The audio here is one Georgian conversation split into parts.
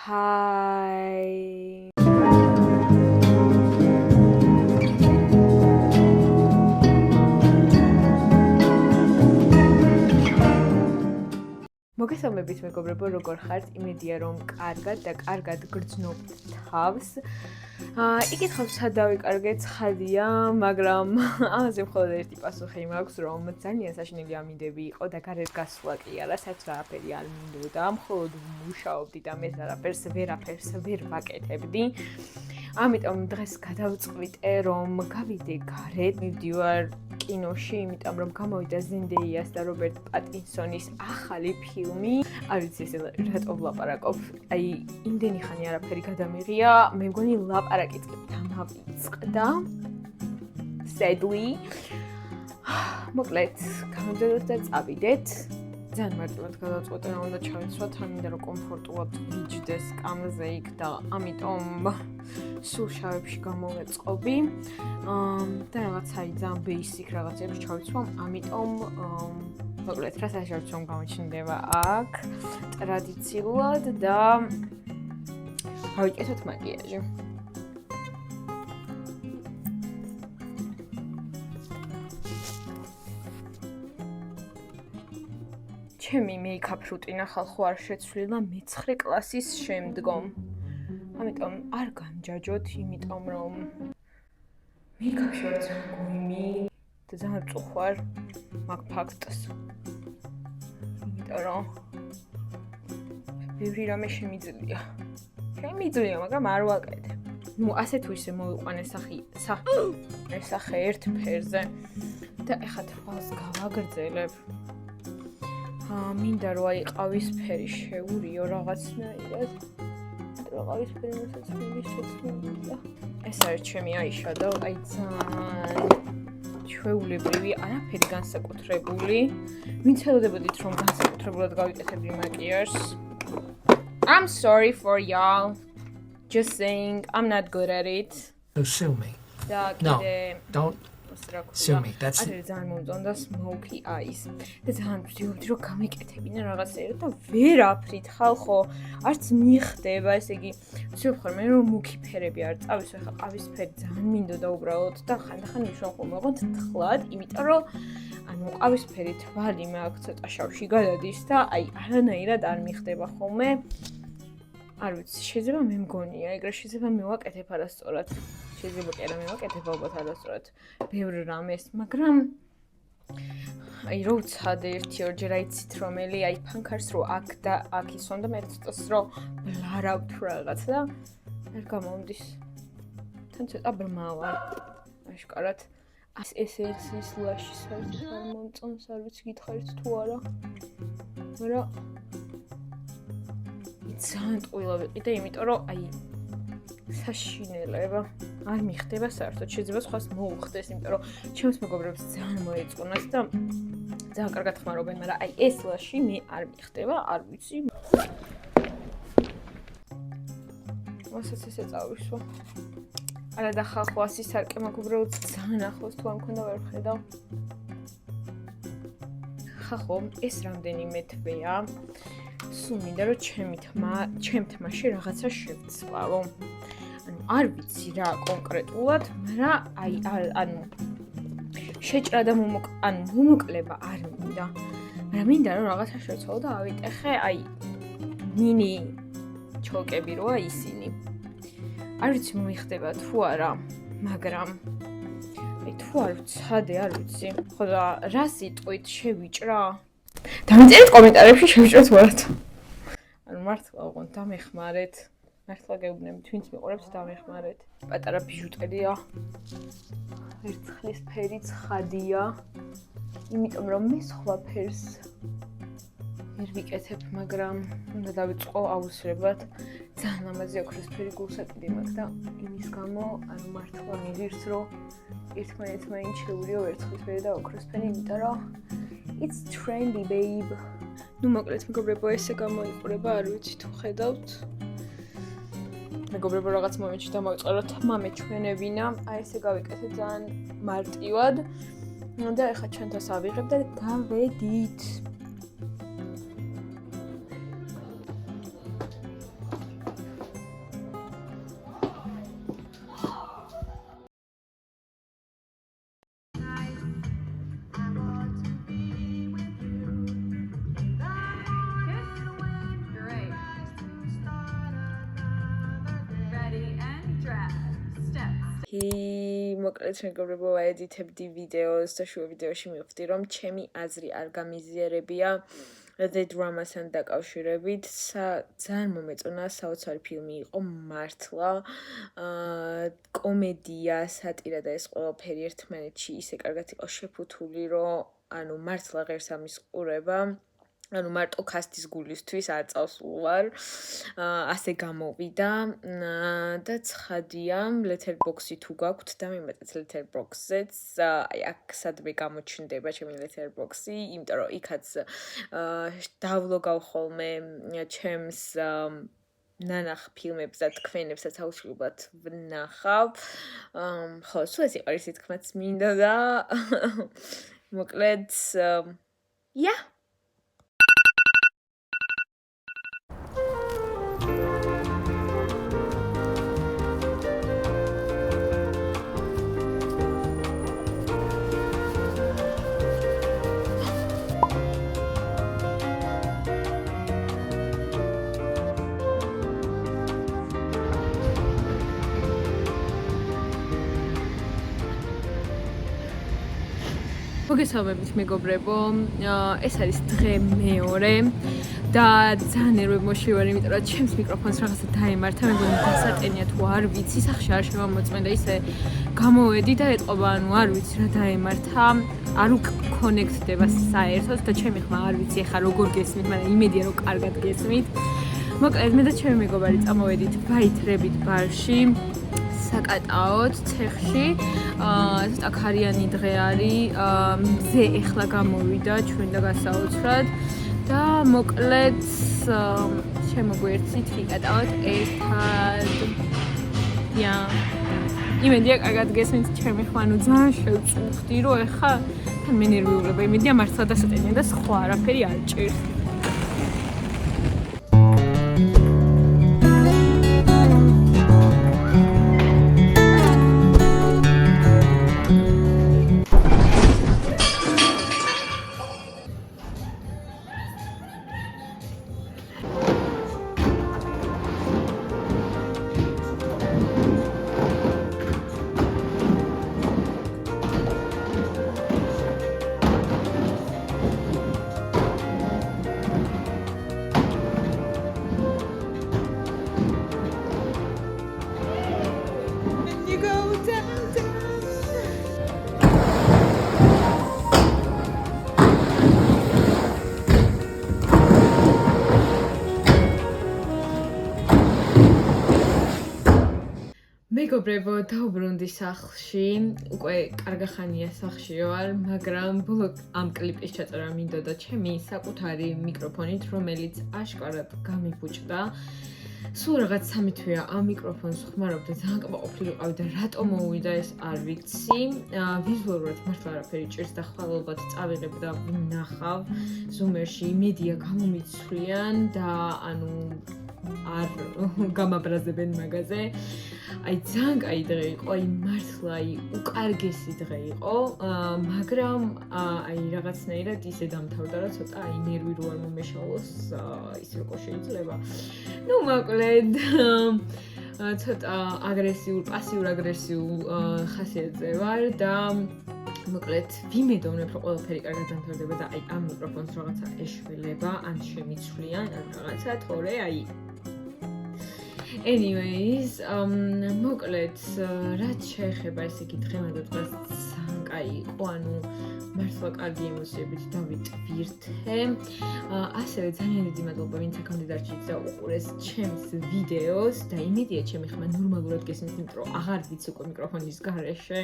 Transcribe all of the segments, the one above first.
Hi. მოგესალმებით მეგობრებო, როგორ ხართ? იმედია რომ კარგად და კარგად გრძნობთ თავს. იკითხავთ სად დავიკარგეთ ცხადია, მაგრამ ამაზე მხოლოდ ერთი პასუხი მაქვს, რომ ძალიან საშინელი ამინდები იყო და გარეთ გასვლა კი არა, საერთოდ არაფერი არ მინდოდა, მხოლოდ მუშაობდი და მე ვერაფერს ვერ ვაკეთებდი. ამიტომ დღეს გადავწყვიტე, რომ გავიდე გარეთ, მივდივარ კინოში, იმიტომ რომ გამოვიდა ზენდეიას და რობერტ პატინსონის ახალი ფილმი. არ ვიცი ეს რატო ვლაპარაკობ. აი, იმდენი ხანი არაფერი გადამიღია, მე მგონი ლაპარაკიც დამავიწყდა. Sadly. მოკლედ, გამოდეთ და წავიდეთ. ძალიან მარტივად გადავწყვეტე, რა უნდა ჩავიცვათ, ამინდა რომ კომფორტულად ვიჯდეს კამზე იქ და ამიტომ სულ შავებში გამოვეწყობი. და რაღაცა ძალიან basic რაღაცებს ჩავიცვამ, ამიტომ მოკლედ, რა საერთოდ რომ გამოჩნდება აქ ტრადიციულად და გავიკეთოთ მაკიაჟი. ჩემი მეიქაპ რუტინა ხალხო არ შეცვლილა მე-9 კლასის შემდგომ. ამიტომ არ განჯაჯოთ, იმიტომ რომ მეიქაპში ვარ ძალიან გუიმი და ძალიან წუხვარ მაგ ფაქტს. იმიტომ რომ ბევრი რამე შემიძლია, მაგრამ არ ვაკეთებ. ნუ ასე თუ ისე მოვიყვანე სახე ერთ ფერზე და ეხლა თვალს გავაგრძელებ. მინდა რომ აი ყავისფერი შეურიო რაღაცნაირად. ყავისფერი მოსაცვლელი შეცვლილია. ეს არის ჩემი აიშადო, აი ძალიან ჩვეულებრივი, არაფერი განსაკუთრებული. ვინც ელოდებოდით რომ განსაკუთრებულად გავიკეთებდი მაკიაჟს. I'm sorry for y'all. Just saying, I'm not good at it. So sue me. No, don't sue me. That's ძალიან მომწონდა smoky eyes. და ძალიან ვთქვი რომ გამეკეთებინა რაღაცეერად და ვერაფრით ხალხო, არც მიხდება, ესე იგი, ვცდილობ ხოლმე რომ მუქი ფერები არ წავის, ახლა ყავისფერი ძალიან მინდოდა უბრალოდ და ხანდახან მიშვა ხოლმე ოღონდ თხლად, იმიტომ რომ ანუ ყავისფერი თვალი მაქვს ცოტა შავში გადადის და აი არანაირად არ მიხდება ხოლმე. არ ვიცი, შეიძლება მე მგონია, ეგრე შეიძლება მივაკეთებ არასწორად. შეიძლება კი არა მივაკეთებ ალბათ არასწორად. ბევრ რამეს, მაგრამ აი რო ვცადე 1-2 ჯერ აიცით რომელი, აი ფანქარს რო აქ და აქ ისვამ და მე ცოტას რო ბლარავთ რაღაცა და არ გამომდის. თან ცოტა ბრმა ვარ. აშკარად. ეს ლაში საერთოდ არ მომწონს, არ ვიცი გითხარით თუ არა. მაგრამ ძალიან ტყუილა ვიყი და იმიტომ რომ აი საშინელება არ მიხდება საერთოდ, შეიძლება სხვას მოუხდეს, იმიტომ რომ ჩემს მეგობრებს ძალიან მოეწონათ და ძალიან კარგად ხმარობენ, მაგრამ აი ეს ლაში მე არ მიხდება, არ ვიცი. მასაც ესე წავისვა. არა და ხალხო ასი სარკე მაქვს უბრალოდ ძალიან ახლოს თუ არ მქონდა ვერ ვხედავ. ხალხო, ეს რამდენიმე თვეა. სულ მინდა რომ ჩემ თმაში რაღაცა შევცვალო. ანუ არ ვიცი რა კონკრეტულად, მაგრამ აი ანუ შეჭრა და მომოკლება არ მინდა. მაგრამ მინდა რომ რაღაცა შევცვალო და ავიტეხე აი მინი ჩოკები როა ისინი. არ ვიცი მოიხდება თუ არა, მაგრამ აი თუ არ ვცადე, არ ვიცი. ხო და რა სიტყვით შევიჭრა? დამიწერეთ კომენტარებში შევიჭრათ ვართ. ანუ მართლა ოღონდ დამეხმარეთ. მართლა გეუბნებით, ვინც მიყურებს დამეხმარეთ. პატარა ბიჟუტერია. ერთხლის ფერი ცხადია. იმიტომ რომ მე სხვა ფერს ვერ ვიკეთებ, მაგრამ უნდა დავიწყო აუცილებლად. ძალიან ლამაზი ოქროსფერი გულსაკიდი მაქვს და იმის გამო, ანუ მართლა მივირს რომ ერთმანეთმა ინჩეურიო ერთხლისფერი და ოქროსფერი, იმიტომ რომ It's trendy, babe. ნუ მოკლედ მეგობრებო, ესე გამოიყურება, არ ვიცი თუ ხედავთ. მეგობრებო, რაღაც მომენტში დამოვიწყე, რომ თმა მეჩვენებინა, აი ესე გავიკეთე ძალიან მარტივად. და ეხლა ჩვენთას ავიღებ და გავედით. მოკლედ მეგობრებო, ვაედიტებდი ვიდეოს და შუა ვიდეოში მივხვდი, რომ ჩემი აზრი არ გამიზიარებია The Drama-სთან დაკავშირებით. ძალიან მომეწონა, საოცარი ფილმი იყო მართლა. კომედია, სატირა და ეს ყველაფერი ერთმანეთში ისე კარგად იყო შეფუთული, რომ ანუ მართლა ღერს ამის ყურება. ანუ მარტო კასტის გულისთვის არ წავსულ ვარ. ასე გამოვიდა და ცხადია, Letterboxd-ი თუ გაქვთ და მიმეტეთ Letterboxd-ზეც, აი აქ სადმე გამოჩნდება ჩემი Letterboxd-ი, იმიტომ რომ იქაც დავლოგავ ხოლმე ჩემს ნანახ ფილმებს და თქვენებსაც აუცილებლად ვნახავ. ხო, სულ ეს იყო ისე თქმაც მინდა და მოკლედ yeah. მოგესალმებით მეგობრებო, ეს არის დღე მეორე და ძალიან ნერვებში ვარ, იმიტომ რომ ჩემს მიკროფონს რაღაცა დაემართა, მეგონი დასატენია თუ არ ვიცი, სახში არ შემამოწმენდა, ისე გამოვედი და ეტყობა, ანუ არ ვიცი რა დაემართა, არ უკონექტდება საერთოდ და ჩემი ხმა არ ვიცი ახლა როგორ გესმით, მაგრამ იმედია რომ კარგად გესმით. მოკლედ მე და ჩემი მეგობარი წამოვედით ვაითრებით ბარში. საკატაოდ ცეხში სტაკარიანი დღე არის მზე ეხლა გამოვიდა ჩვენ და გასაოცრად და მოკლედ შემოგვერცით ვიკატავთ ერთად იმედია კარგად გესმით ჩემი ხმა ნუ ძალიან შევწუხდი რომ ეხლა თან მე ნერვიულობა იმედია მართლა დასატენია და სხვა არაფერი არ ჭირს მეგობრებო, დაუბრუნდი სახლში, უკვე კარგი ხანია სახლში ვარ, მაგრამ ბოლო ამ კლიპის ჩაწერა მინდოდა ჩემი საკუთარი მიკროფონით, რომელიც აშკარად გამიბუჭდა. სულ რაღაც 3 თვეა ამ მიკროფონს ხმარობ და ძალიან კმაყოფილი ვიყავი და რატომ მოვიდა ეს არ ვიცი. ვიზუალურად მართლა არაფერი ჭირს და ხვალობად წავიღებ და ვნახავ ზუმერში, იმედია გამომიცვლიან და ანუ არ გამაბრაზებენ მაგაზე. აი ძალიან კაი დღე იყო, აი მართლა აი უკარგესი დღე იყო, მაგრამ აი რაღაცნაირად ისე დამთავრდა, რომ ცოტა აი ნერვი რო არ მომეშალოს, ისე როგორ შეიძლება. ნუ მოკლედ ცოტა აგრესიულ, პასიურ აგრესიულ ხასიათზე ვარ და მოკლედ ვიმედოვნებ, რომ ყველაფერი კარგად დამთავრდება და აი ამ მიკროფონს რაღაცა ეშველება, ან შემიცვლიან, ან რაღაცა, თორე აი Anyways, მოკლედ რაც შეეხება ესე იგი დღევანდელ დღეს ძალიან კაი იყო, ანუ მართლა კარგი ემოციებით დავიტვირთე. ასევე ძალიან დიდი მადლობა ვინც აქამდე დარჩით და უყურეს ჩემს ვიდეოს და იმედია ჩემი ხმა ნორმალურად გესმით, იმიტომ რომ აღარ ვიცი უკვე მიკროფონის გარეშე,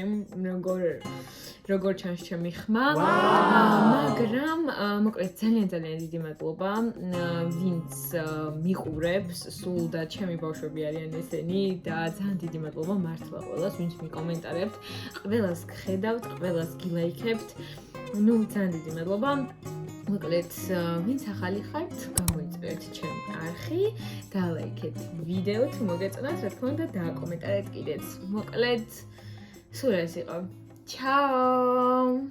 როგორ ჩანს ჩემი ხმა. მაგრამ მოკლედ ძალიან დიდი მადლობა ვინც მიყურებს სულ და ჩემი ბავშვები არიან ესენი და ძალიან დიდი მადლობა მართლა ყველას ვინც მიკომენტარებთ, ყველას გხედავთ, ყველას გილაიქებთ. ნუ ძალიან დიდი მადლობა. მოკლედ ვინც ახალი ხართ, გამოიწერეთ ჩემი არხი, დალაიქეთ ვიდეო თუ მოგეწონათ, რა თქმა უნდა დააკომენტარეთ კიდეც. მოკლედ სულ ეს იყო. Ciao!